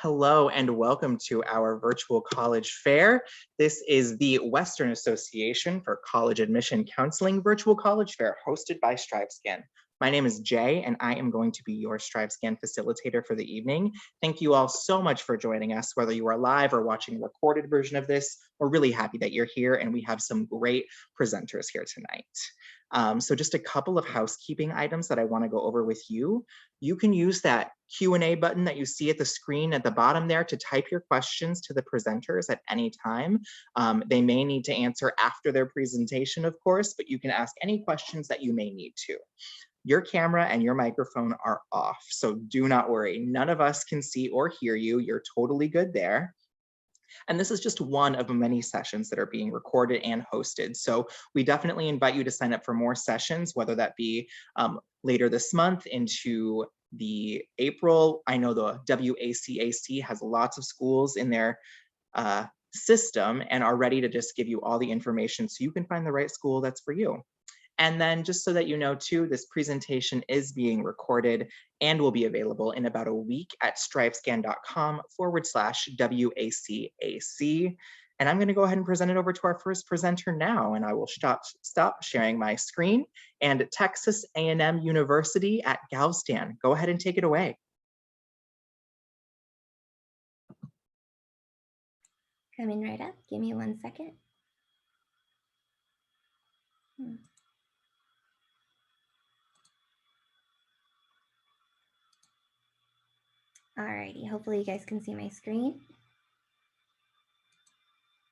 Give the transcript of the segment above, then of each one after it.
Hello and welcome to our virtual college fair. This is the Western Association for College Admission Counseling Virtual College Fair hosted by StriveScan. My name is Jay and I am going to be your StriveScan facilitator for the evening. Thank you all so much for joining us, whether you are live or watching a recorded version of this. We're really happy that you're here and we have some great presenters here tonight. So just a couple of housekeeping items that I want to go over with you. You can use that Q&A button that you see at the screen at the bottom there to type your questions to the presenters at any time. They may need to answer after their presentation, of course, but you can ask any questions that you may need to. Your camera and your microphone are off, so do not worry. None of us can see or hear you. You're totally good there. And this is just one of many sessions that are being recorded and hosted. So we definitely invite you to sign up for more sessions, whether that be later this month into the April. I know the WACAC has lots of schools in their system and are ready to just give you all the information so you can find the right school that's for you. And then just so that you know too, this presentation is being recorded and will be available in about a week at strivescan.com/WACAC. And I'm going to go ahead and present it over to our first presenter now, and I will stop sharing my screen. And Texas A&M University at Galveston, go ahead and take it away. Coming right up. Give me 1 second. Alrighty, hopefully you guys can see my screen.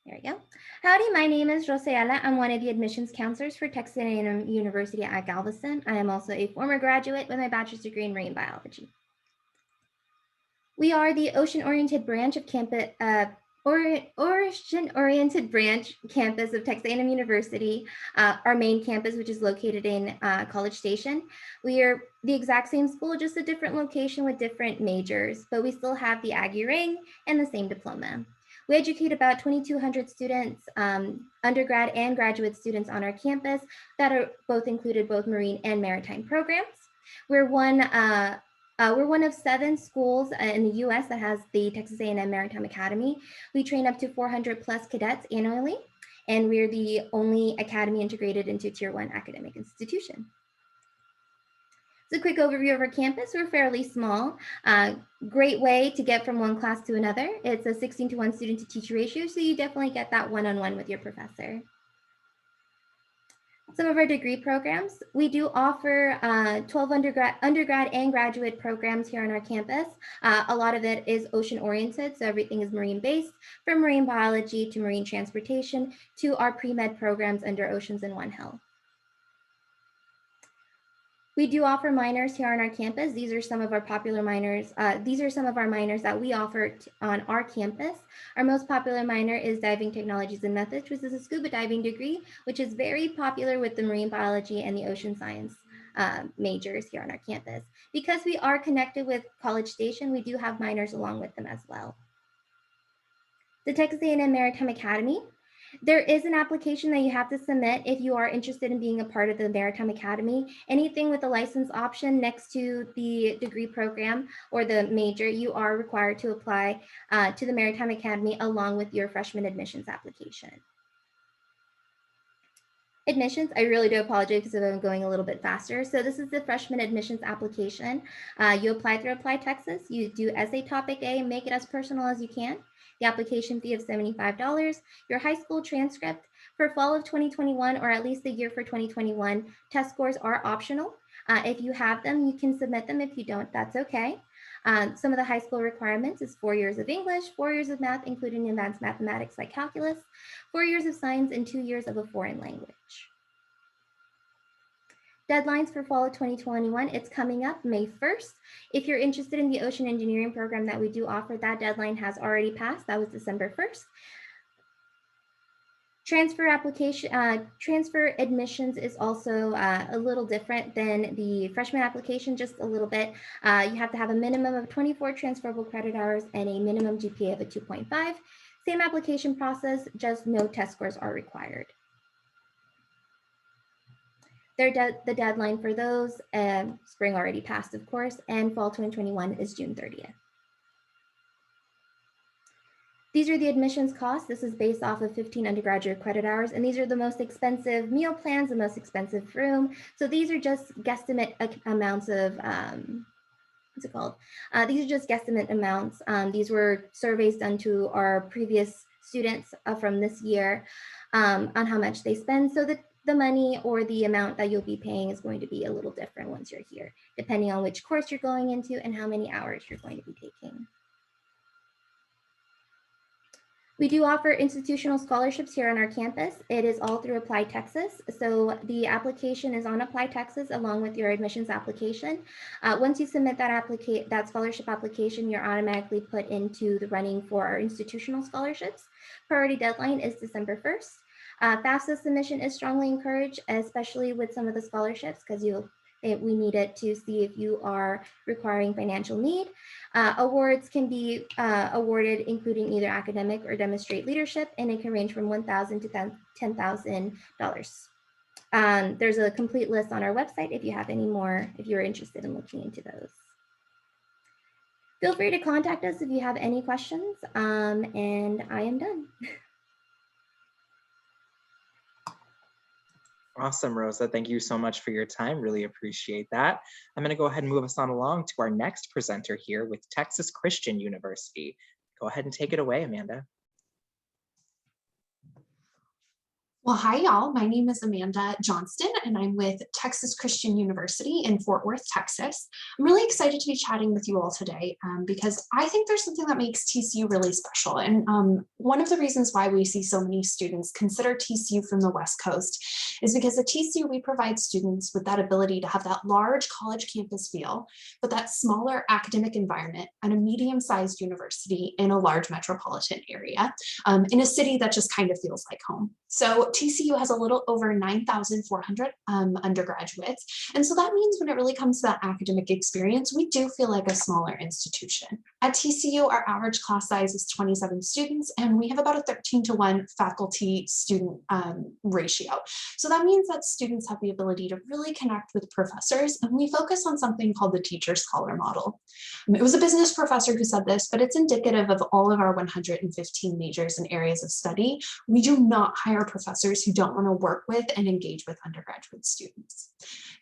There we go. Howdy, my name is Rosayala. I'm one of the admissions counselors for Texas A&M University at Galveston. I am also a former graduate with my bachelor's degree in marine biology. We are the ocean-oriented branch of campus, ocean-oriented branch campus of Texas A&M University, our main campus, which is located in College Station. We are the exact same school, just a different location with different majors, but we still have the Aggie ring and the same diploma. We educate about 2,200 students, undergrad and graduate students on our campus that are included both marine and maritime programs. We're one of 7 schools in the U.S. that has the Texas A&M Maritime Academy. We train up to 400 plus cadets annually, and we're the only academy integrated into Tier 1 academic institution. So a quick overview of our campus. We're fairly small. Great way to get from one class to another. It's a 16:1 student to teacher ratio, so you definitely get that one-on-one with your professor. Some of our degree programs, we do offer 12 undergrad and graduate programs here on our campus. A lot of it is ocean oriented, so everything is marine based, from marine biology to marine transportation to our pre-med programs under Oceans and One Health. We do offer minors here on our campus. These are some of our popular minors. These are some of our minors that we offer on our campus. Our most popular minor is Diving Technologies and Methods, which is a scuba diving degree, which is very popular with the marine biology and the ocean science majors here on our campus. Because we are connected with College Station, we do have minors along with them as well. The Texas A&M Maritime Academy. There is an application that you have to submit if you are interested in being a part of the Maritime Academy. Anything with the license option next to the degree program or the major, you are required to apply to the Maritime Academy along with your freshman admissions application. Admissions, I really do apologize because I'm going a little bit faster. So this is the freshman admissions application. You apply through Apply Texas. You do essay topic A, make it as personal as you can. The application fee of $75, your high school transcript for fall of 2021, or at least the year for 2021, test scores are optional. If you have them, you can submit them. If you don't, that's okay. Some of the high school requirements is 4 years of English, 4 years of math, including advanced mathematics like calculus, 4 years of science, and 2 years of a foreign language. Deadlines for fall of 2021, it's coming up May 1st. If you're interested in the ocean engineering program that we do offer, that deadline has already passed. That was December 1st. Transfer admissions is also a little different than the freshman application, just a little bit. You have to have a minimum of 24 transferable credit hours and a minimum GPA of a 2.5. Same application process, just no test scores are required. The deadline for those, spring already passed, of course, and fall 2021 is June 30th. These are the admissions costs. This is based off of 15 undergraduate credit hours, and these are the most expensive meal plans, the most expensive room. So these are just guesstimate amounts of, what's it called? These are just guesstimate amounts. These were surveys done to our previous students from this year on how much they spend. So that the money or the amount that you'll be paying is going to be a little different once you're here, depending on which course you're going into and how many hours you're going to be taking. We do offer institutional scholarships here on our campus. It is all through Apply Texas. So the application is on Apply Texas along with your admissions application. Once you submit that scholarship application, you're automatically put into the running for our institutional scholarships. Priority deadline is December 1st. FAFSA submission is strongly encouraged, especially with some of the scholarships, because we need it to see if you are requiring financial need. Awards can be awarded including either academic or demonstrate leadership, and it can range from $1,000 to $10,000. There's a complete list on our website if you have any more, if you're interested in looking into those. Feel free to contact us if you have any questions, and I am done. Awesome, Rosa. Thank you so much for your time. Really appreciate that. I'm going to go ahead and move us on along to our next presenter here with Texas Christian University. Go ahead and take it away, Amanda. Well, hi, y'all. My name is Amanda Johnston, and I'm with Texas Christian University in Fort Worth, Texas. I'm really excited to be chatting with you all today because I think there's something that makes TCU really special. And one of the reasons why we see so many students consider TCU from the West Coast is because at TCU, we provide students with that ability to have that large college campus feel, but that smaller academic environment at a medium-sized university in a large metropolitan area, in a city that just kind of feels like home. So TCU has a little over 9,400 undergraduates. And so that means when it really comes to that academic experience, we do feel like a smaller institution. At TCU, our average class size is 27 students, and we have about a 13-to-1 faculty-student ratio. So that means that students have the ability to really connect with professors, and we focus on something called the teacher-scholar model. It was a business professor who said this, but it's indicative of all of our 115 majors and areas of study. We do not hire professors who don't want to work with and engage with undergraduate students.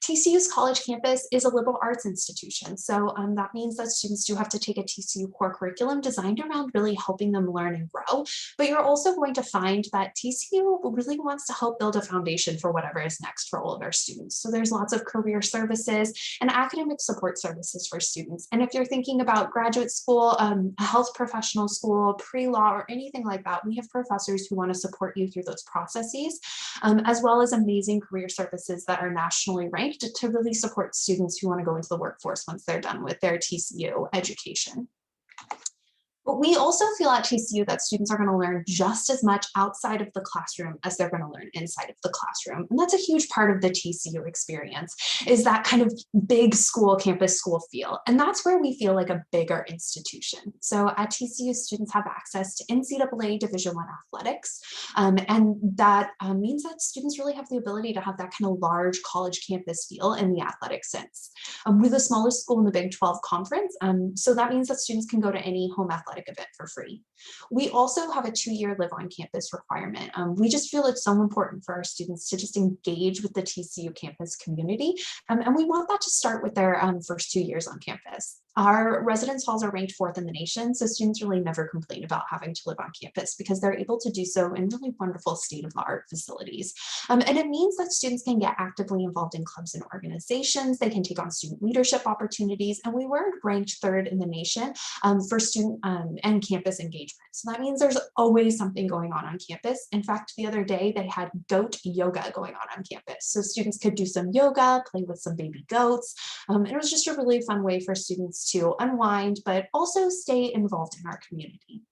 TCU's college campus is a liberal arts institution. So that means that students do have to take a TCU core curriculum designed around really helping them learn and grow. But you're also going to find that TCU really wants to help build a foundation for whatever is next for all of our students. So there's lots of career services and academic support services for students. And if you're thinking about graduate school, a health professional school, pre-law, or anything like that, we have professors who want to support you through those processes, as well as amazing career services that are nationally ranked to really support students who want to go into the workforce once they're done with their TCU education. But we also feel at TCU that students are going to learn just as much outside of the classroom as they're going to learn inside of the classroom. And that's a huge part of the TCU experience, is that kind of big school, campus school feel. And that's where we feel like a bigger institution. So at TCU, students have access to NCAA Division I athletics. And that means that students really have the ability to have that kind of large college campus feel in the athletic sense. We're the smallest school in the Big 12 conference. So that means that students can go to any home athletic event for free. We also have a 2-year live on campus requirement. We just feel it's so important for our students to just engage with the TCU campus community. And we want that to start with their first 2 years on campus. Our residence halls are ranked 4th in the nation, so students really never complain about having to live on campus because they're able to do so in really wonderful state-of-the-art facilities. And it means that students can get actively involved in clubs and organizations, they can take on student leadership opportunities, and we were ranked 3rd in the nation for student and campus engagement. So that means there's always something going on campus. In fact, the other day they had goat yoga going on campus. So students could do some yoga, play with some baby goats. And it was just a really fun way for students to unwind, but also stay involved in our community.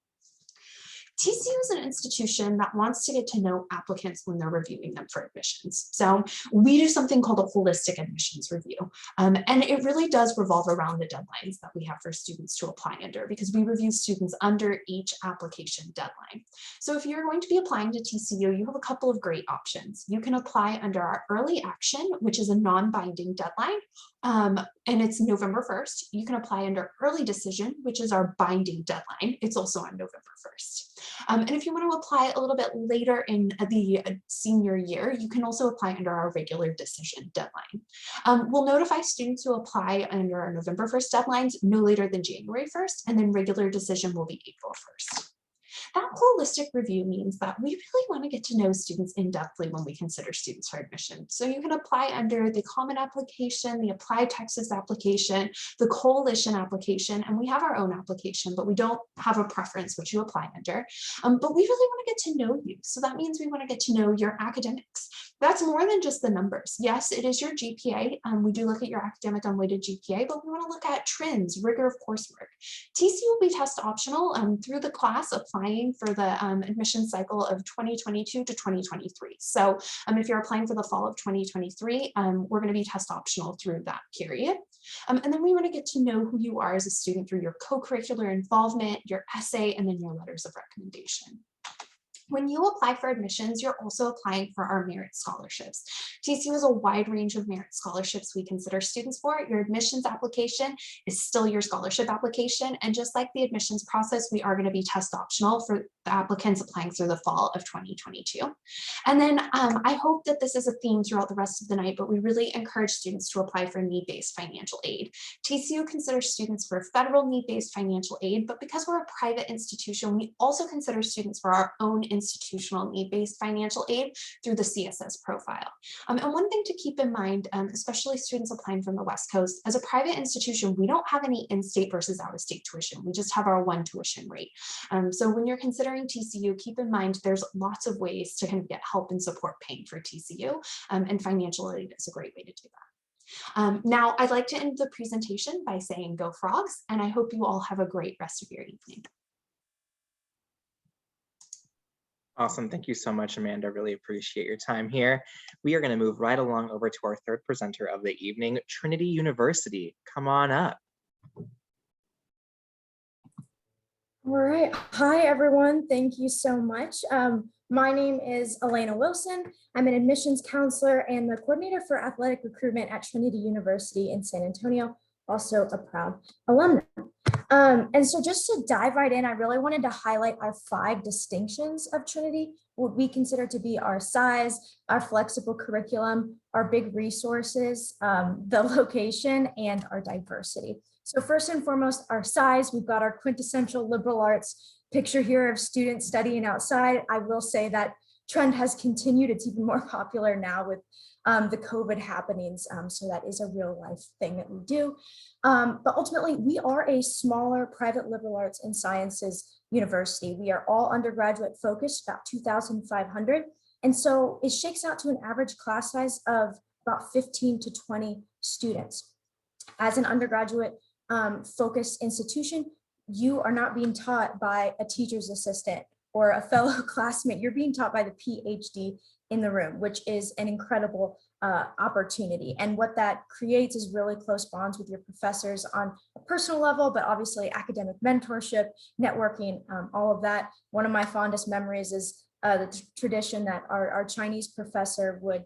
TCU is an institution that wants to get to know applicants when they're reviewing them for admissions. So we do something called a holistic admissions review. And it really does revolve around the deadlines that we have for students to apply under, because we review students under each application deadline. So if you're going to be applying to TCU, you have a couple of great options. You can apply under our early action, which is a non-binding deadline, and it's November 1st. You can apply under early decision, which is our binding deadline. It's also on November 1st. And if you want to apply a little bit later in the senior year, you can also apply under our regular decision deadline. We'll notify students who apply under our November 1st deadlines no later than January 1st, and then regular decision will be April 1st. That holistic review means that we really want to get to know students in-depthly when we consider students for admission. So you can apply under the Common Application, the Applied Texas application, the Coalition application, and we have our own application, but we don't have a preference which you apply under. But we really want to get to know you. So that means we want to get to know your academics. That's more than just the numbers. Yes, it is your GPA. We do look at your academic unweighted GPA, but we want to look at trends, rigor of coursework. TC will be test optional through the class applying for the admission cycle of 2022 to 2023. So if you're applying for the fall of 2023, we're going to be test optional through that period. And then we want to get to know who you are as a student through your co-curricular involvement, your essay, and then your letters of recommendation. When you apply for admissions, you're also applying for our merit scholarships. TCU has a wide range of merit scholarships we consider students for. Your admissions application is still your scholarship application. And just like the admissions process, we are going to be test optional for the applicants applying through the fall of 2022. And then I hope that this is a theme throughout the rest of the night, but we really encourage students to apply for need-based financial aid. TCU considers students for federal need-based financial aid, but because we're a private institution, we also consider students for our own institutional need-based financial aid through the CSS profile. And one thing to keep in mind, especially students applying from the West Coast, as a private institution, we don't have any in-state versus out-of-state tuition. We just have our one tuition rate. So when you're considering TCU, keep in mind there's lots of ways to kind of get help and support paying for TCU, and financial aid is a great way to do that. Now, I'd like to end the presentation by saying go Frogs, and I hope you all have a great rest of your evening. Awesome. Thank you so much, Amanda. Really appreciate your time here. We are going to move right along over to our third presenter of the evening, Trinity University. Come on up. All right. Hi, everyone. Thank you so much. My name is Elena Wilson. I'm an admissions counselor and the coordinator for athletic recruitment at Trinity University in San Antonio, also a proud alumna. And so just to dive right in, I really wanted to highlight our 5 distinctions of Trinity, what we consider to be our size, our flexible curriculum, our big resources, the location, and our diversity. So first and foremost, our size, we've got our quintessential liberal arts picture here of students studying outside. I will say that trend has continued. It's even more popular now with the COVID happenings. So that is a real life thing that we do. But ultimately, we are a smaller private liberal arts and sciences university. We are all undergraduate focused, about 2,500. And so it shakes out to an average class size of about 15 to 20 students. As an undergraduate focused institution, you are not being taught by a teacher's assistant or a fellow classmate. You're being taught by the PhD in the room, which is an incredible opportunity. And what that creates is really close bonds with your professors on a personal level, but obviously academic mentorship, networking, all of that. One of my fondest memories is the tradition that our Chinese professor would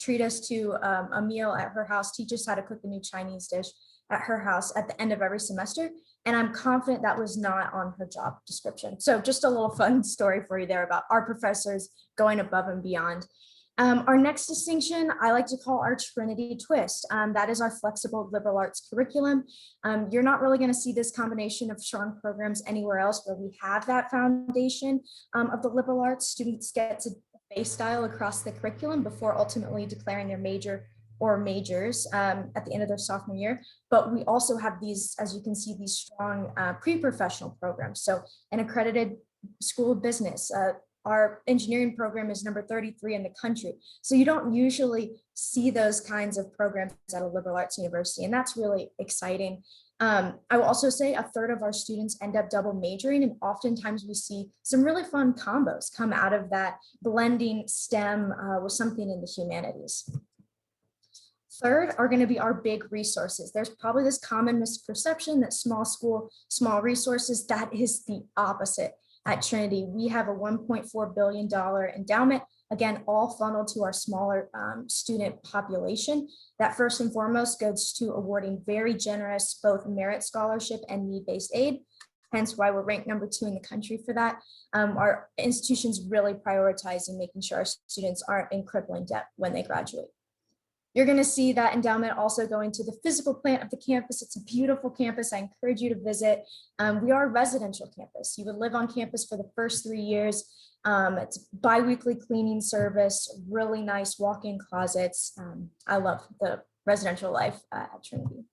treat us to a meal at her house, teach us how to cook a new Chinese dish at her house at the end of every semester. And I'm confident that was not on her job description. So just a little fun story for you there about our professors going above and beyond. Our next distinction, I like to call our Trinity twist. That is our flexible liberal arts curriculum. You're not really going to see this combination of strong programs anywhere else where we have that foundation of the liberal arts. Students get to base style across the curriculum before ultimately declaring their major or majors at the end of their sophomore year. But we also have these, as you can see, these strong pre-professional programs. So an accredited school of business, our engineering program is number 33 in the country. So you don't usually see those kinds of programs at a liberal arts university, and that's really exciting. I will also say a third of our students end up double majoring, and oftentimes we see some really fun combos come out of that, blending STEM with something in the humanities. Third are going to be our big resources. There's probably this common misperception that small school, small resources, that is the opposite at Trinity. We have a $1.4 billion endowment, again, all funneled to our smaller student population. That first and foremost goes to awarding very generous both merit scholarship and need-based aid. hence why we're ranked #2 in the country for that. Our institution's really prioritizing making sure our students aren't in crippling debt when they graduate. You're going to see that endowment also going to the physical plant of the campus. It's a beautiful campus. I encourage you to visit. We are a residential campus. You would live on campus for the first 3 years. It's bi-weekly cleaning service, really nice walk-in closets. I love the residential life at Trinity.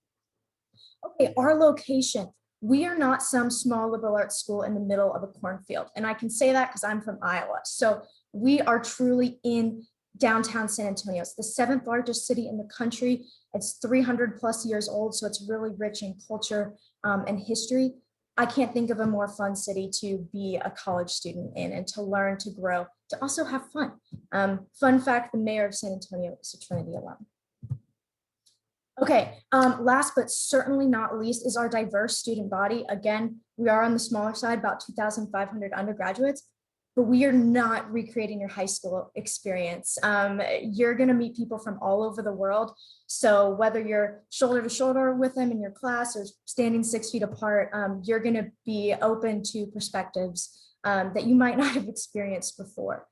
Okay, our location. We are not some small liberal arts school in the middle of a cornfield. And I can say that because I'm from Iowa. So we are truly in downtown San Antonio. It's the 7th largest city in the country. It's 300+ years old, so it's really rich in culture and history. I can't think of a more fun city to be a college student in and to learn, to grow, to also have fun. Fun fact, the mayor of San Antonio is a Trinity alum. Okay, last but certainly not least is our diverse student body. Again, we are on the smaller side, about 2,500 undergraduates, but we are not recreating your high school experience. You're gonna meet people from all over the world. So whether you're shoulder to shoulder with them in your class or standing 6 feet apart, you're gonna be open to perspectives that you might not have experienced before.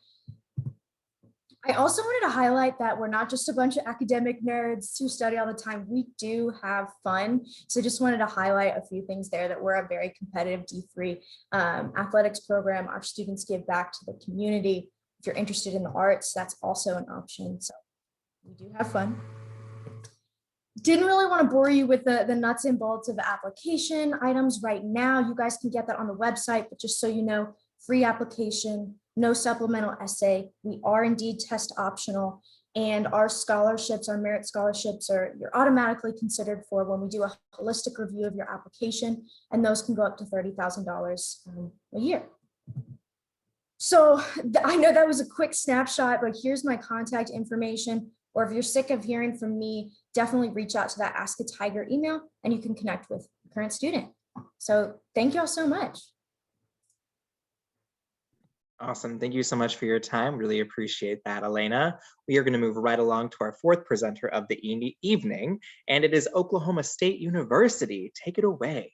I also wanted to highlight that we're not just a bunch of academic nerds who study all the time. We do have fun. So just wanted to highlight a few things there, that we're a very competitive D3 athletics program. Our students give back to the community. If you're interested in the arts, that's also an option. So we do have fun. Didn't really want to bore you with the nuts and bolts of the application items right now. You guys can get that on the website, but just so you know, free application, no supplemental essay. We are indeed test optional, and our scholarships, our merit scholarships, you're automatically considered for when we do a holistic review of your application, and those can go up to $30,000 a year. So I know that was a quick snapshot, but here's my contact information. Or if you're sick of hearing from me, definitely reach out to that Ask a Tiger email and you can connect with a current student. So thank you all so much. Awesome. Thank you so much for your time. Really appreciate that, Elena. We are going to move right along to our 4th presenter of the evening, and it is Oklahoma State University. Take it away.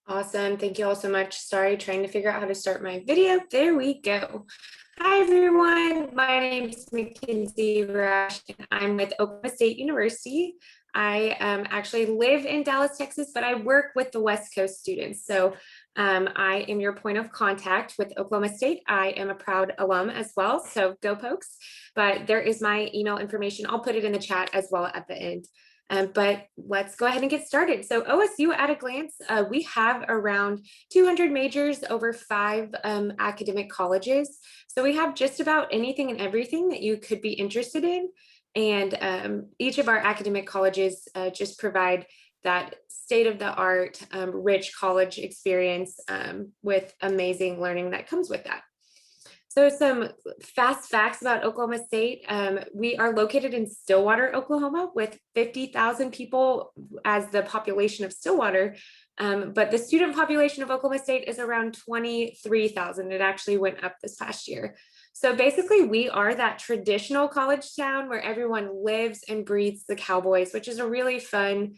Awesome. Thank you all so much. Sorry, trying to figure out how to start my video. There we go. Hi, everyone. My name is Mackenzie Rash, and I'm with Oklahoma State University. I actually live in Dallas, Texas, but I work with the West Coast students. So I am your point of contact with Oklahoma State. I am a proud alum as well, so go Pokes. But there is my email information. I'll put it in the chat as well at the end. But let's go ahead and get started. So OSU at a glance, we have around 200 majors, over 5 academic colleges. So we have just about anything and everything that you could be interested in. And each of our academic colleges just provide that state-of-the-art, rich college experience with amazing learning that comes with that. So some fast facts about Oklahoma State. We are located in Stillwater, Oklahoma, with 50,000 people as the population of Stillwater. But the student population of Oklahoma State is around 23,000. It actually went up this past year. So basically, we are that traditional college town where everyone lives and breathes the Cowboys, which is a really fun,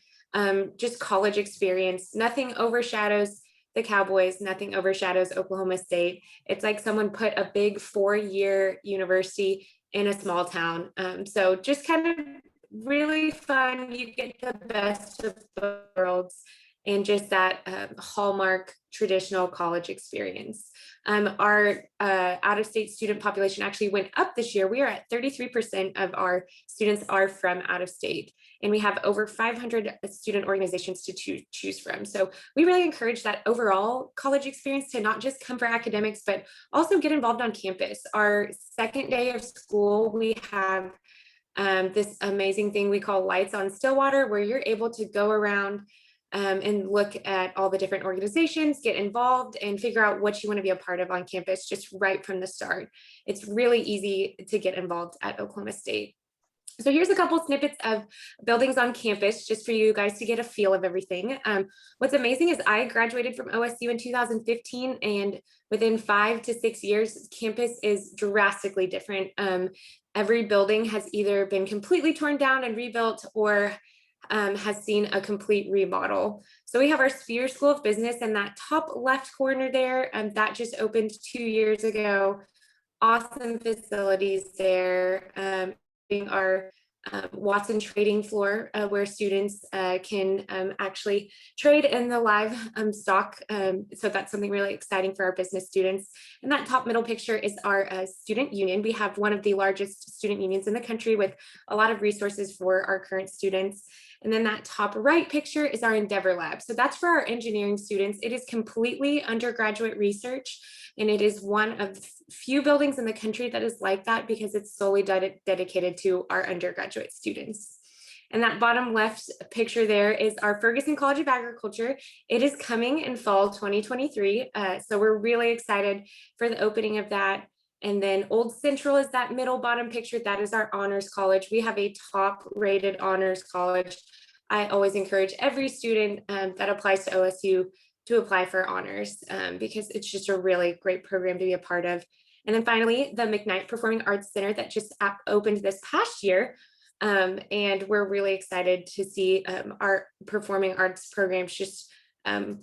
just college experience. Nothing overshadows the Cowboys, nothing overshadows Oklahoma State. It's like someone put a big 4-year university in a small town. So just kind of really fun. You get the best of both worlds and just that hallmark traditional college experience. Our out-of-state student population actually went up this year. We are at 33% of our students are from out of state, and we have over 500 student organizations to choose from. So we really encourage that overall college experience to not just come for academics, but also get involved on campus. Our second day of school, we have this amazing thing we call Lights on Stillwater, where you're able to go around and look at all the different organizations, get involved, and figure out what you want to be a part of on campus just right from the start. It's really easy to get involved at Oklahoma State. So here's a couple snippets of buildings on campus just for you guys to get a feel of everything. What's amazing is I graduated from OSU in 2015, and within 5 to 6 years, campus is drastically different. Every building has either been completely torn down and rebuilt, or has seen a complete remodel. So we have our Sphere School of Business in that top left corner there, that just opened 2 years ago. Awesome facilities there. Our Watson trading floor where students can actually trade in the live stock. So that's something really exciting for our business students. And that top middle picture is our student union. We have one of the largest student unions in the country with a lot of resources for our current students. And then that top right picture is our Endeavor Lab. So that's for our engineering students. It is completely undergraduate research, and it is one of few buildings in the country that is like that because it's solely dedicated to our undergraduate students. And that bottom left picture there is our Ferguson College of Agriculture. It is coming in fall 2023. So we're really excited for the opening of that. And then Old Central is that middle bottom picture. That is our honors college. We have a top rated honors college. I always encourage every student that applies to OSU to apply for honors because it's just a really great program to be a part of. And then finally, the McKnight Performing Arts Center that just opened this past year. And we're really excited to see our performing arts programs just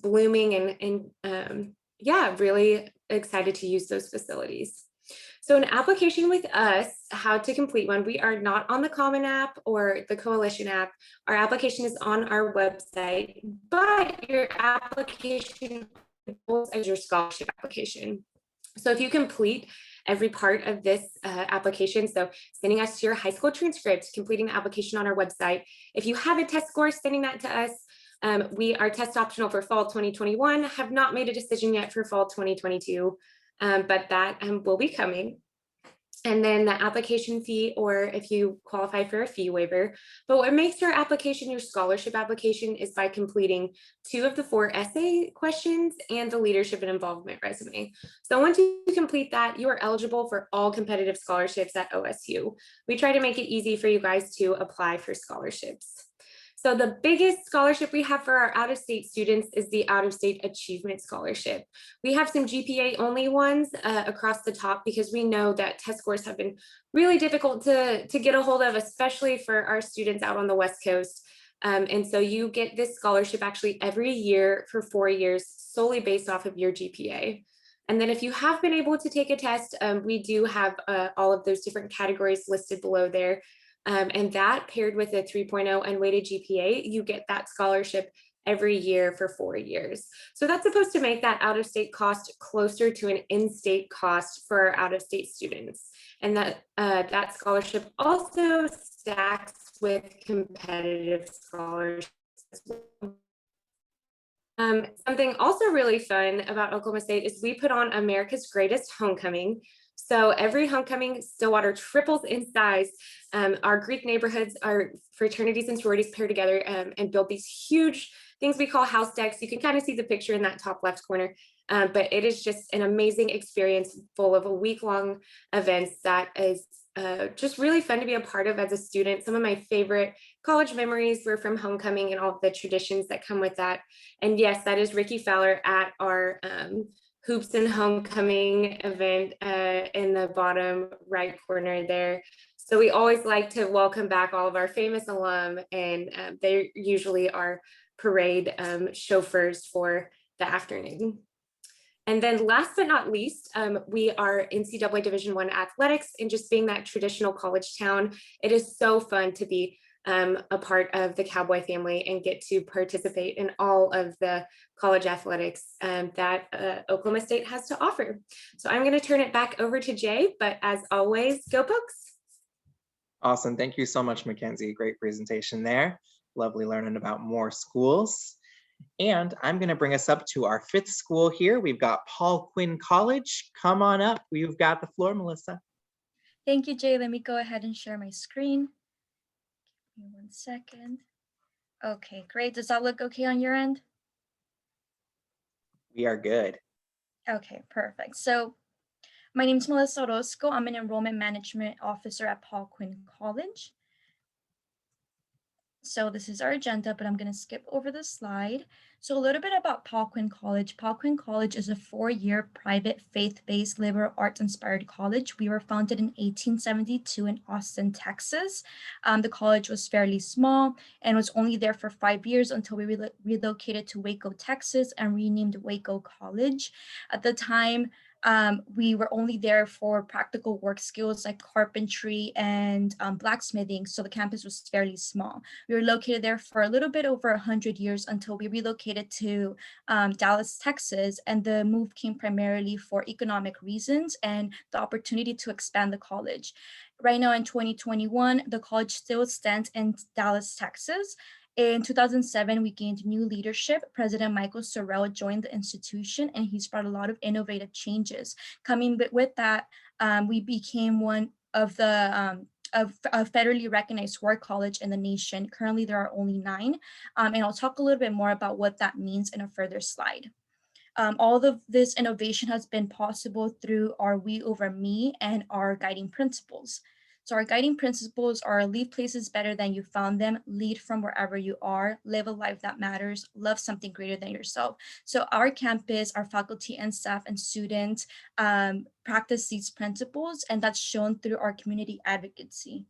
blooming and yeah, really excited to use those facilities. So an application with us, how to complete one, we are not on the Common App or the Coalition app. Our application is on our website, but your application is your scholarship application. So if you complete every part of this application, so sending us your high school transcript, completing the application on our website, if you have a test score, sending that to us. We are test optional for fall 2021, have not made a decision yet for fall 2022. But that will be coming. And then the application fee, or if you qualify for a fee waiver. But what makes your application your scholarship application is by completing 2 of the 4 essay questions and the leadership and involvement resume. So once you complete that, you are eligible for all competitive scholarships at OSU. We try to make it easy for you guys to apply for scholarships. So the biggest scholarship we have for our out-of-state students is the Out-of-State Achievement Scholarship. We have some GPA only ones across the top because we know that test scores have been really difficult to get a hold of, especially for our students out on the West Coast. And so you get this scholarship actually every year for 4 years, solely based off of your GPA. And then if you have been able to take a test, we do have all of those different categories listed below there. And that paired with a 3.0 unweighted GPA, you get that scholarship every year for 4 years. So that's supposed to make that out-of-state cost closer to an in-state cost for our out-of-state students. And that scholarship also stacks with competitive scholarships. Something also really fun about Oklahoma State is we put on America's Greatest Homecoming. So every homecoming, Stillwater triples in size. Our Greek neighborhoods, our fraternities and sororities pair together and build these huge things we call house decks. You can kind of see the picture in that top left corner, but it is just an amazing experience full of a week-long events that is just really fun to be a part of as a student. Some of my favorite college memories were from homecoming and all of the traditions that come with that. And yes, that is Ricky Fowler at our Hoops and Homecoming event in the bottom right corner there. So we always like to welcome back all of our famous alum, and they usually are parade chauffeurs for the afternoon. And then last but not least, we are NCAA Division I athletics, and just being that traditional college town, it is so fun to be a part of the Cowboy family and get to participate in all of the college athletics that Oklahoma State has to offer. So I'm going to turn it back over to Jay, but as always, go Pokes. Awesome. Thank you so much, Mackenzie. Great presentation there. Lovely learning about more schools. And I'm going to bring us up to our 5th school here. We've got Paul Quinn College. Come on up. You've got the floor, Melissa. Thank you, Jay. Let me go ahead and share my screen. Give me 1 second. Okay, great. Does that look okay on your end? We are good. Okay, perfect. So my name is Melissa Orozco. I'm an enrollment management officer at Paul Quinn College. So this is our agenda, but I'm going to skip over the slide. So a little bit about Paul Quinn College. Paul Quinn College is a 4-year private faith-based liberal arts-inspired college. We were founded in 1872 in Austin, Texas. The college was fairly small and was only there for 5 years until we relocated to Waco, Texas, and renamed Waco College. At the time, we were only there for practical work skills like carpentry and blacksmithing, so the campus was fairly small. We were located there for a little bit over 100 years until we relocated to Dallas, Texas, and the move came primarily for economic reasons and the opportunity to expand the college. Right now in 2021, the college still stands in Dallas, Texas. In 2007, we gained new leadership. President Michael Sorrell joined the institution, and he's brought a lot of innovative changes. Coming with that, we became one of the a federally recognized work college in the nation. Currently, there are only 9, and I'll talk a little bit more about what that means in a further slide. All of this innovation has been possible through our We Over Me and our guiding principles. So our guiding principles are: leave places better than you found them, lead from wherever you are, live a life that matters, love something greater than yourself. So our campus, our faculty and staff and students practice these principles, and that's shown through our community advocacy.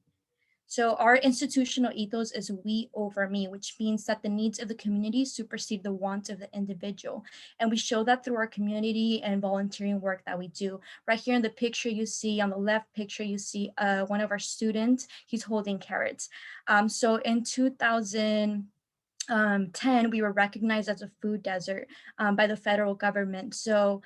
So our institutional ethos is we over me, which means that the needs of the community supersede the wants of the individual. And we show that through our community and volunteering work that we do. Right here in the picture you see, on the left picture, you see one of our students, he's holding carrots. So in 2010, we were recognized as a food desert by the federal government. So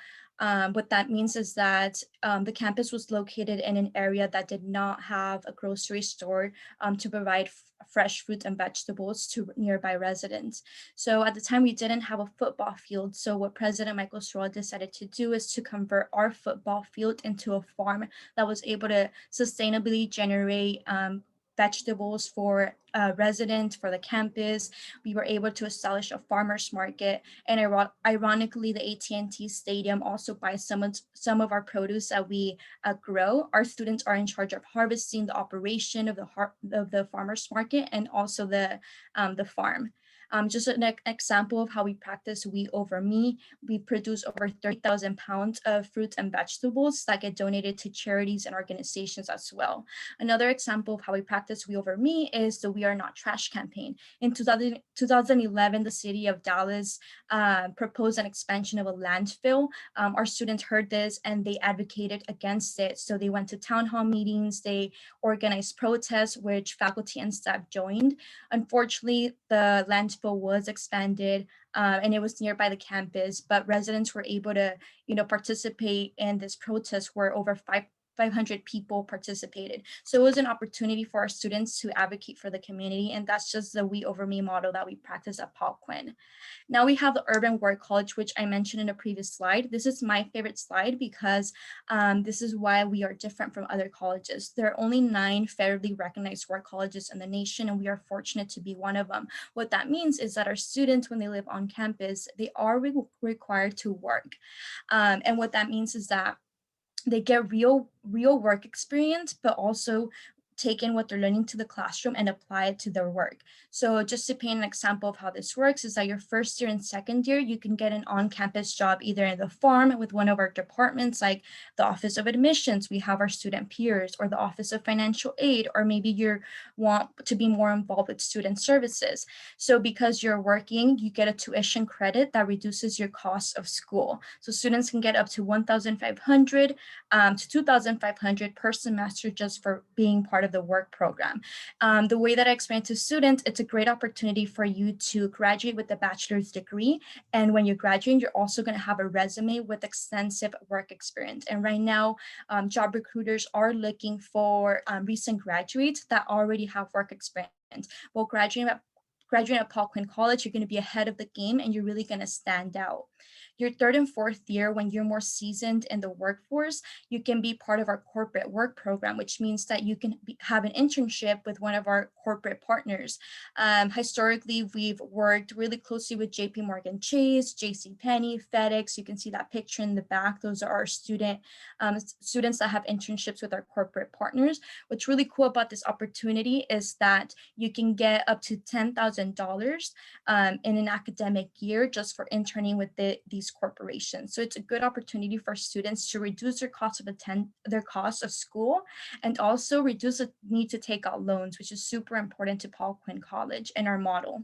what that means is that the campus was located in an area that did not have a grocery store to provide fresh fruits and vegetables to nearby residents. So at the time, we didn't have a football field. So what President Michael Sorrell decided to do is to convert our football field into a farm that was able to sustainably generate vegetables for residents, for the campus. We were able to establish a farmer's market, and ironically, the AT&T Stadium also buys some of our produce that we grow. Our students are in charge of harvesting, the operation of the farmer's market, and also the farm. Just an example of how we practice We Over Me, we produce over 30,000 pounds of fruits and vegetables that get donated to charities and organizations as well. Another example of how we practice We Over Me is the We Are Not Trash campaign. In 2011, the city of Dallas proposed an expansion of a landfill. Our students heard this and they advocated against it. So they went to town hall meetings, they organized protests, which faculty and staff joined. Unfortunately, the landfill was expanded and it was nearby the campus, but residents were able to, participate in this protest where over 500 people participated. So it was an opportunity for our students to advocate for the community, and that's just the We Over Me model that we practice at Paul Quinn. Now we have the Urban Work College, which I mentioned in a previous slide. This is my favorite slide because this is why we are different from other colleges. There are only 9 federally recognized work colleges in the nation, and we are fortunate to be one of them. What that means is that our students, when they live on campus, they are required to work. And what that means is that they get real work experience, but also take in what they're learning to the classroom and apply it to their work. So just to paint an example of how this works is that your first year and second year, you can get an on-campus job either in the farm with one of our departments, like the Office of Admissions, we have our student peers, or the Office of Financial Aid, or maybe you want to be more involved with student services. So because you're working, you get a tuition credit that reduces your cost of school. So students can get up to $1,500 to $2,500 per semester just for being part of the work program. The way that I explain to students, it's a great opportunity for you to graduate with a bachelor's degree. And when you're graduating, you're also going to have a resume with extensive work experience. And right now, job recruiters are looking for recent graduates that already have work experience. While graduating at Paul Quinn College, you're going to be ahead of the game and you're really going to stand out. Your third and fourth year, when you're more seasoned in the workforce, you can be part of our corporate work program, which means that you can have an internship with one of our corporate partners. Historically, we've worked really closely with JP Morgan Chase, JCPenney, FedEx. You can see that picture in the back. Those are our students that have internships with our corporate partners. What's really cool about this opportunity is that you can get up to $10,000 in an academic year just for interning with these corporations. So it's a good opportunity for students to reduce their cost of school, and also reduce the need to take out loans, which is super important to Paul Quinn College and our model.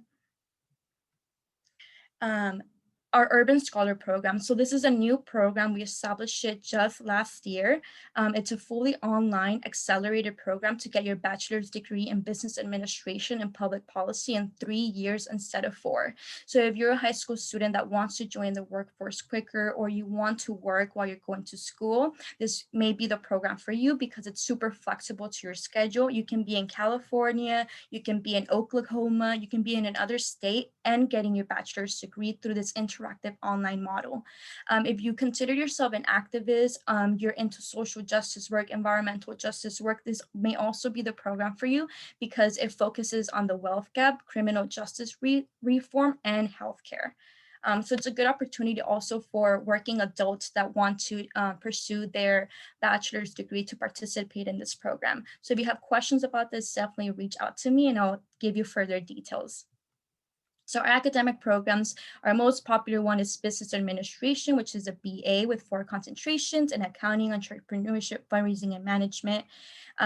Our Urban Scholar Program. So this is a new program. We established it just last year. It's a fully online accelerated program to get your bachelor's degree in business administration and public policy in 3 years instead of 4. So if you're a high school student that wants to join the workforce quicker, or you want to work while you're going to school, this may be the program for you because it's super flexible to your schedule. You can be in California, you can be in Oklahoma, you can be in another state and getting your bachelor's degree through this interactive online model. If you consider yourself an activist, you're into social justice work, environmental justice work, this may also be the program for you because it focuses on the wealth gap, criminal justice reform, and healthcare. So it's a good opportunity also for working adults that want to pursue their bachelor's degree to participate in this program. So if you have questions about this, definitely reach out to me and I'll give you further details. So our academic programs, our most popular one is business administration, which is a BA with 4 concentrations in accounting, entrepreneurship, fundraising, and management.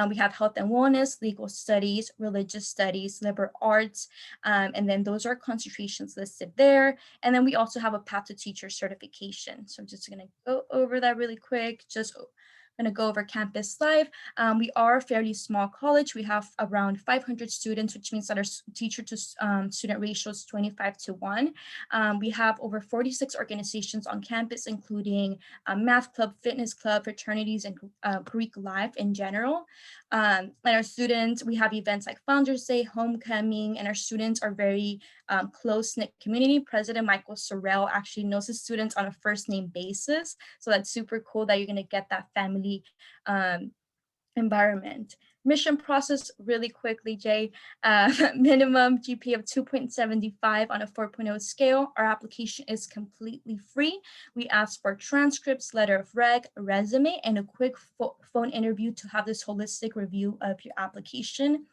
We have health and wellness, legal studies, religious studies, liberal arts, and then those are concentrations listed there. And then we also have a path to teacher certification. So I'm just gonna go over that really quick. I'm going to go over campus life. We are a fairly small college. We have around 500 students, which means that our teacher to student ratio is 25:1. We have over 46 organizations on campus, including a math club, fitness club, fraternities, and Greek life in general. And our students, we have events like Founders Day, Homecoming, and our students are very close-knit community. President Michael Sorrell actually knows his students on a first-name basis. So that's super cool that you're going to get that family environment. Mission process really quickly, Jay. Minimum GPA of 2.75 on a 4.0 scale. Our application is completely free. We ask for transcripts, letter of rec, resume, and a quick phone interview to have this holistic review of your application.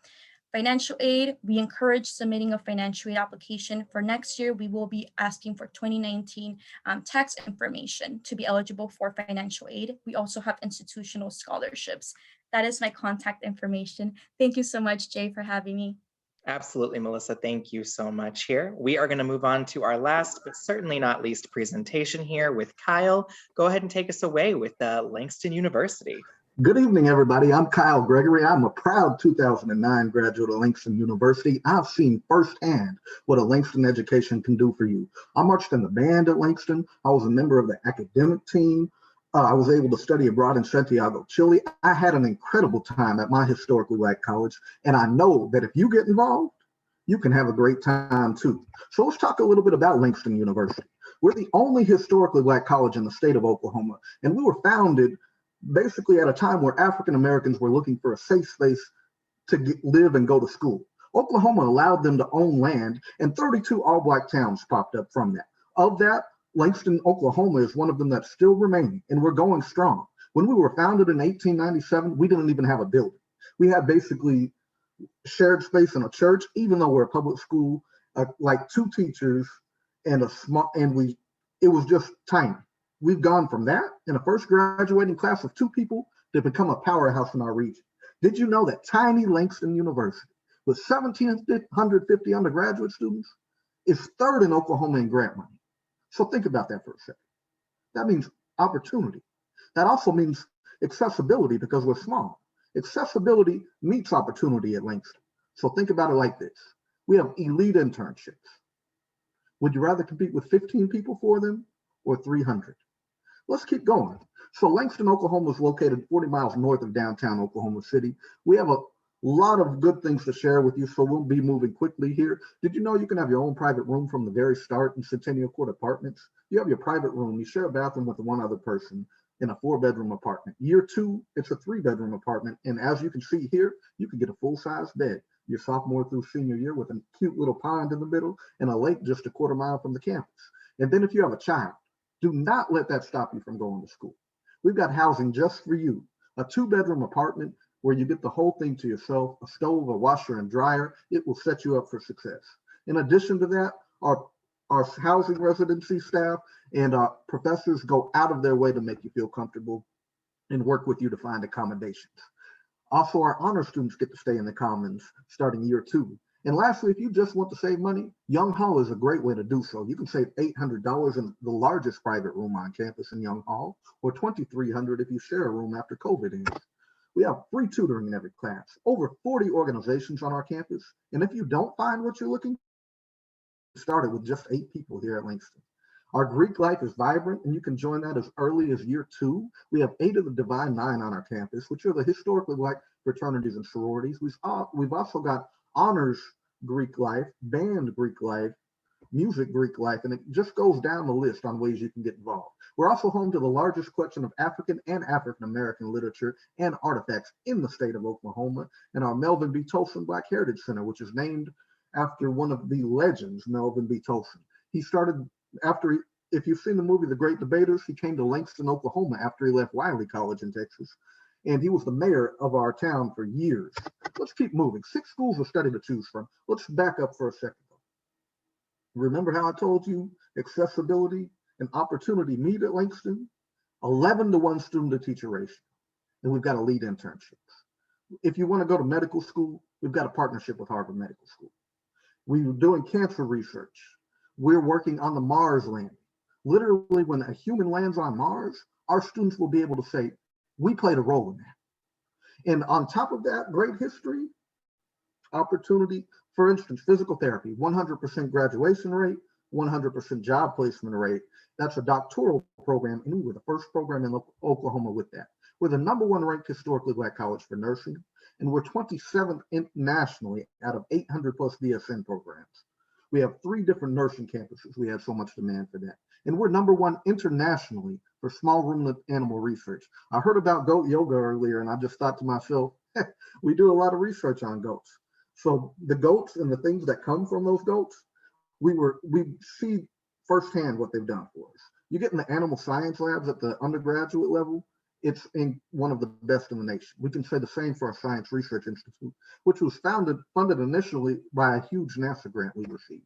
Financial aid, we encourage submitting a financial aid application. For next year, we will be asking for 2019 tax information to be eligible for financial aid. We also have institutional scholarships. That is my contact information. Thank you so much, Jay, for having me. Absolutely, Melissa. Thank you so much here. We are going to move on to our last, but certainly not least presentation here with Kyle. Go ahead and take us away with Langston University. Good evening, everybody. I'm Kyle Gregory. I'm a proud 2009 graduate of Langston University. I've seen firsthand what a Langston education can do for you. I marched in the band at Langston. I was a member of the academic team. I was able to study abroad in Santiago, Chile. I had an incredible time at my historically Black college, and I know that if you get involved, you can have a great time too. So let's talk a little bit about Langston University. We're the only historically Black college in the state of Oklahoma, and we were founded basically at a time where African Americans were looking for a safe space to live and go to school. Oklahoma allowed them to own land, and 32 all-Black towns popped up from that. Of that, Langston, Oklahoma is one of them that's still remaining, and we're going strong. When we were founded in 1897, we didn't even have a building. We had basically shared space in a church, even though we're a public school, like 2 teachers and it was just tiny. We've gone from that in a first graduating class of 2 people to become a powerhouse in our region. Did you know that tiny Langston University, with 1,750 undergraduate students, is 3rd in Oklahoma in grant money? So think about that for a second. That means opportunity. That also means accessibility because we're small. Accessibility meets opportunity at Langston. So think about it like this. We have elite internships. Would you rather compete with 15 people for them or 300? Let's keep going. So Langston, Oklahoma is located 40 miles north of downtown Oklahoma City. We have A lot of good things to share with you, so we'll be moving quickly here. Did you know you can have your own private room from the very start in Centennial Court Apartments? You have your private room, you share a bathroom with one other person in a 4-bedroom apartment. Year 2, it's a 3-bedroom apartment, and as you can see here, you can get a full-size bed your sophomore through senior year with a cute little pond in the middle and a lake just a quarter mile from the campus. And then if you have a child, do not let that stop you from going to school. We've got housing just for you, a 2-bedroom apartment where you get the whole thing to yourself, a stove, a washer and dryer. It will set you up for success. In addition to that, our housing residency staff and our professors go out of their way to make you feel comfortable and work with you to find accommodations. Also, our honor students get to stay in the Commons starting year 2. And lastly, if you just want to save money, Young Hall is a great way to do so. You can save $800 in the largest private room on campus in Young Hall, or $2,300 if you share a room after COVID ends. We have free tutoring in every class, over 40 organizations on our campus. And if you don't find what you're looking for, started with just 8 people here at Langston. Our Greek life is vibrant, and you can join that as early as year 2. We have 8 of the Divine 9 on our campus, which are the historically Black fraternities and sororities. We've also got honors Greek life, band Greek life, music Greek life, and it just goes down the list on ways you can get involved. We're also home to the largest collection of African and African-American literature and artifacts in the state of Oklahoma, and our Melvin B. Tolson Black Heritage Center, which is named after one of the legends, Melvin B. Tolson. He started after, if you've seen the movie The Great Debaters, he came to Langston, Oklahoma after he left Wiley College in Texas, and he was the mayor of our town for years. Let's keep moving. 6 schools of study to choose from. Let's back up for a second. Remember how I told you accessibility and opportunity meet at Langston? 11 to 1 student to teacher ratio. And we've got elite internships. If you want to go to medical school, we've got a partnership with Harvard Medical School. We're doing cancer research. We're working on the Mars landing. Literally, when a human lands on Mars, our students will be able to say, we played a role in that. And on top of that, great history, opportunity. For instance, physical therapy, 100% graduation rate, 100% job placement rate. That's a doctoral program, and we were the first program in Oklahoma with that. We're the #1 ranked historically Black college for nursing, and we're 27th nationally out of 800 plus DSN programs. We have 3 different nursing campuses. We have so much demand for that. And we're #1 internationally for small ruminant animal research. I heard about goat yoga earlier, and I just thought to myself, we do a lot of research on goats. So the goats and the things that come from those goats, we see firsthand what they've done for us. You get in the animal science labs at the undergraduate level, it's in one of the best in the nation. We can say the same for our Science Research Institute, which was funded initially by a huge NASA grant we received.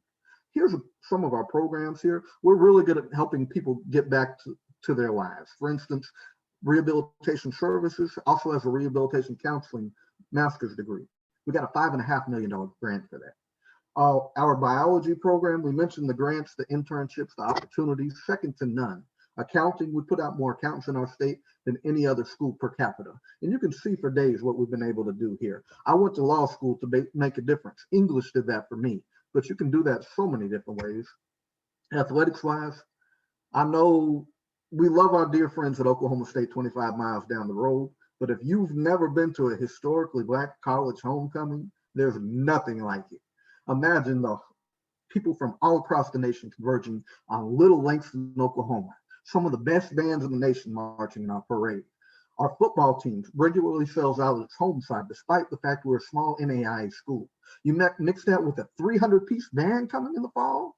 Here's some of our programs here. We're really good at helping people get back to their lives. For instance, rehabilitation services, also has a rehabilitation counseling master's degree. We got a $5.5 million grant for that. Our biology program, we mentioned the grants, the internships, the opportunities, second to none. Accounting, we put out more accountants in our state than any other school per capita. And you can see for days what we've been able to do here. I went to law school to make a difference. English did that for me, but you can do that so many different ways. Athletics wise, I know we love our dear friends at Oklahoma State 25 miles down the road, but if you've never been to a historically Black college homecoming, there's nothing like it. Imagine the people from all across the nation converging on Little Langston, Oklahoma. Some of the best bands in the nation marching in our parade. Our football team regularly sells out its home side, despite the fact we're a small NAIA school. You mix that with a 300-piece band coming in the fall,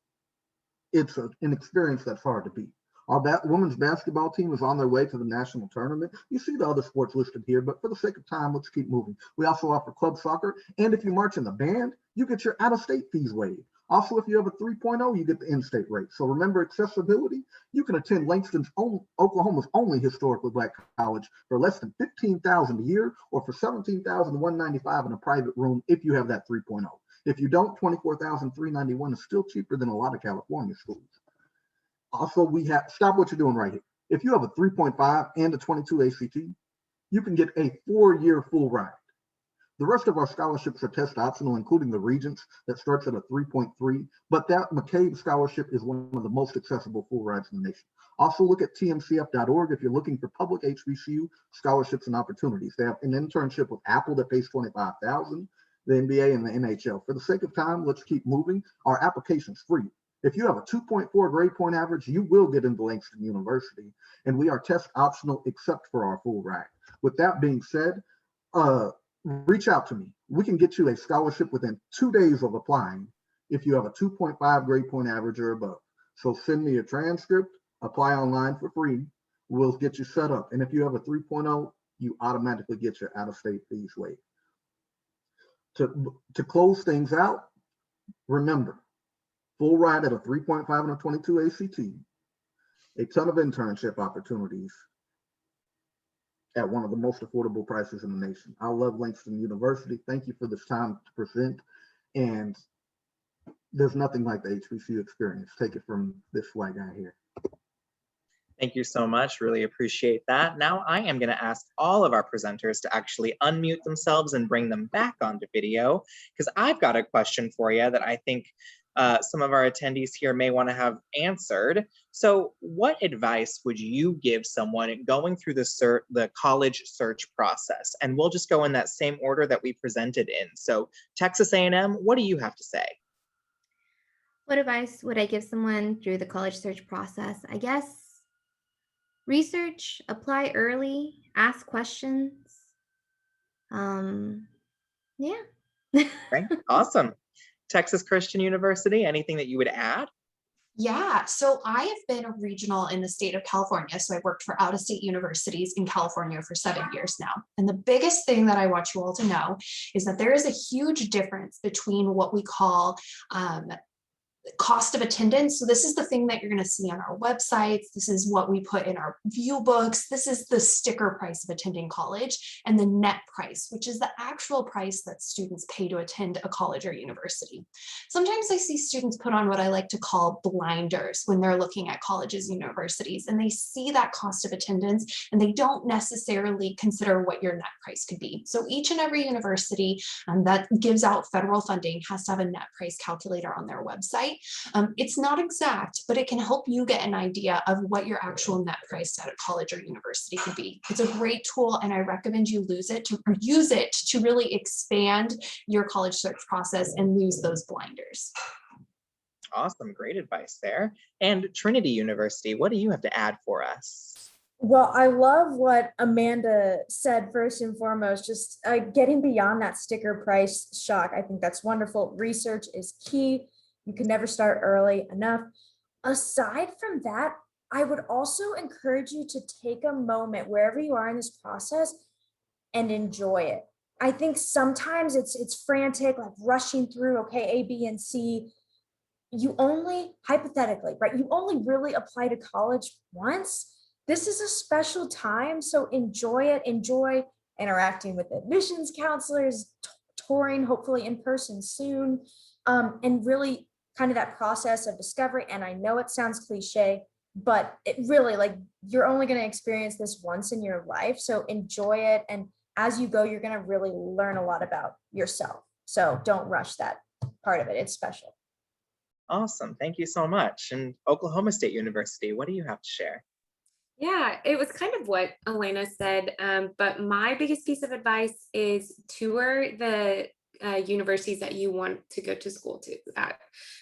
it's an experience that's hard to beat. Our women's basketball team is on their way to the national tournament. You see the other sports listed here, but for the sake of time, let's keep moving. We also offer club soccer, and if you march in the band, you get your out-of-state fees waived. Also, if you have a 3.0, you get the in-state rate. So remember accessibility? You can attend Langston's Oklahoma's only historically Black college for less than $15,000 a year, or for $17,195 in a private room if you have that 3.0. If you don't, $24,391 is still cheaper than a lot of California schools. Also, stop what you're doing right here. If you have a 3.5 and a 22 ACT, you can get a 4-year full ride. The rest of our scholarships are test optional, including the Regents that starts at a 3.3, but that McCabe scholarship is one of the most accessible full rides in the nation. Also look at tmcf.org if you're looking for public HBCU scholarships and opportunities. They have an internship with Apple that pays $25,000, the NBA and the NHL. For the sake of time, let's keep moving. Our application's free. If you have a 2.4 grade point average, you will get into Langston University, and we are test optional except for our full ride. With that being said, reach out to me. We can get you a scholarship within 2 days of applying if you have a 2.5 grade point average or above. So send me a transcript, apply online for free. We'll get you set up. And if you have a 3.0, you automatically get your out-of-state fees waived. To close things out, remember, full ride at a 3.5 and a 22 ACT, a ton of internship opportunities at one of the most affordable prices in the nation. I love Langston University. Thank you for this time to present. And there's nothing like the HBCU experience. Take it from this white guy here. Thank you so much. Really appreciate that. Now I am going to ask all of our presenters to actually unmute themselves and bring them back onto video, because I've got a question for you that I think some of our attendees here may want to have answered. So what advice would you give someone going through the college search process? And we'll just go in that same order that we presented in. So Texas A&M, what do you have to say? What advice would I give someone through the college search process? I guess research, apply early, ask questions. Yeah. Right. Awesome. Texas Christian University, anything that you would add? Yeah, so I have been a regional in the state of California. So I worked for out-of-state universities in California for 7 years now. And the biggest thing that I want you all to know is that there is a huge difference between what we call cost of attendance. So this is the thing that you're going to see on our websites. This is what we put in our view books. This is the sticker price of attending college, and the net price, which is the actual price that students pay to attend a college or university. Sometimes I see students put on what I like to call blinders when they're looking at colleges and universities, and they see that cost of attendance and they don't necessarily consider what your net price could be. So each and every university that gives out federal funding has to have a net price calculator on their website. It's not exact, but it can help you get an idea of what your actual net price at a college or university could be. It's a great tool, and I recommend you use it to really expand your college search process and lose those blinders. Awesome, great advice there. And Trinity University, what do you have to add for us? Well, I love what Amanda said first and foremost, just getting beyond that sticker price shock. I think that's wonderful. Research is key. You can never start early enough. Aside from that, I would also encourage you to take a moment wherever you are in this process and enjoy it. I think sometimes it's frantic, like rushing through, okay, A, B, and C. You only, hypothetically, right? You only really apply to college once. This is a special time, so enjoy it. Enjoy interacting with admissions counselors, touring, hopefully in person soon, and really kind of that process of discovery. And I know it sounds cliche, but it really, like, you're only going to experience this once in your life. So enjoy it. And as you go, you're going to really learn a lot about yourself. So don't rush that part of it. It's special. Awesome. Thank you so much. And Oklahoma State University, what do you have to share? Yeah, it was kind of what Elena said, but my biggest piece of advice is tour the universities that you want to go to school to at.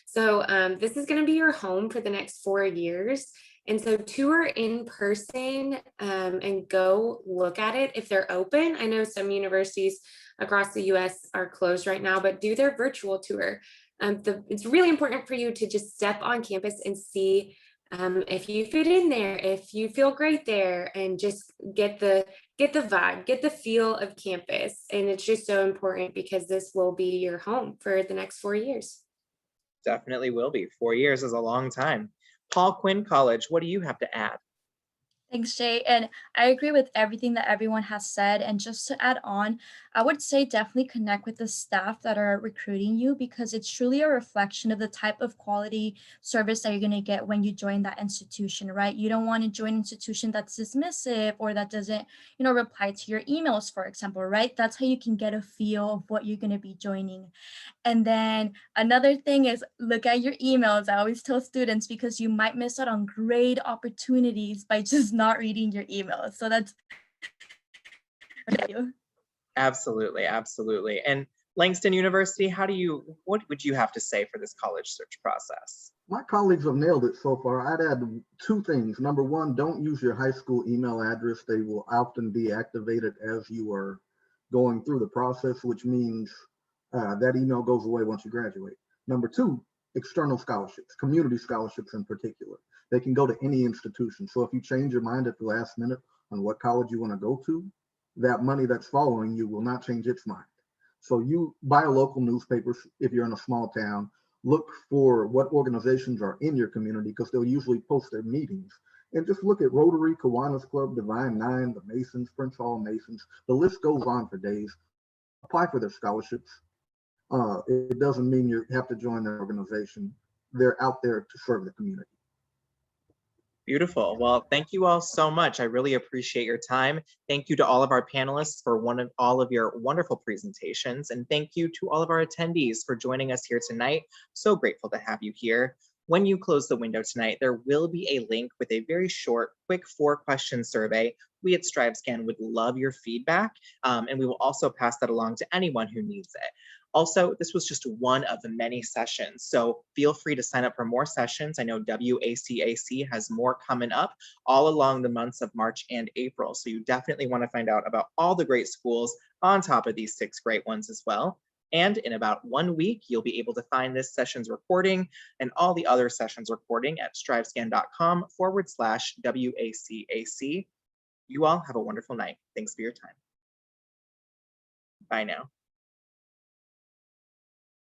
So this is going to be your home for the next 4 years. And so tour in person and go look at it if they're open. I know some universities across the US are closed right now, but do their virtual tour. It's really important for you to just step on campus and see if you fit in there, if you feel great there, and just get the vibe, get the feel of campus. And it's just so important because this will be your home for the next 4 years. Definitely will be. 4 years is a long time. Paul Quinn College, what do you have to add? Thanks, Jay. And I agree with everything that everyone has said. And just to add on, I would say definitely connect with the staff that are recruiting you because it's truly a reflection of the type of quality service that you're going to get when you join that institution, right? You don't want to join an institution that's dismissive or that doesn't, reply to your emails, for example, right? That's how you can get a feel of what you're going to be joining. And then another thing is look at your emails. I always tell students because you might miss out on great opportunities by just not reading your emails. So that's Absolutely, absolutely. And Langston University, what would you have to say for this college search process? My colleagues have nailed it so far. I'd add two things. Number one, don't use your high school email address. They will often be activated as you are going through the process, which means that email goes away once you graduate. Number two, external scholarships, community scholarships in particular. They can go to any institution. So if you change your mind at the last minute on what college you want to go to, that money that's following you will not change its mind. So you buy a local newspaper if you're in a small town, look for what organizations are in your community because they'll usually post their meetings. And just look at Rotary, Kiwanis Club, Divine Nine, the Masons, Prince Hall Masons. The list goes on for days. Apply for their scholarships. It doesn't mean you have to join their organization. They're out there to serve the community. Beautiful. Well, thank you all so much. I really appreciate your time. Thank you to all of our panelists for all of your wonderful presentations. And thank you to all of our attendees for joining us here tonight. So grateful to have you here. When you close the window tonight, there will be a link with a very short, quick 4-question survey. We at StriveScan would love your feedback, and we will also pass that along to anyone who needs it. Also, this was just one of the many sessions, so feel free to sign up for more sessions. I know WACAC has more coming up all along the months of March and April, so you definitely want to find out about all the great schools on top of these 6 great ones as well. And in about 1 week, you'll be able to find this session's recording and all the other sessions recording at strivescan.com/WACAC. You all have a wonderful night. Thanks for your time. Bye now.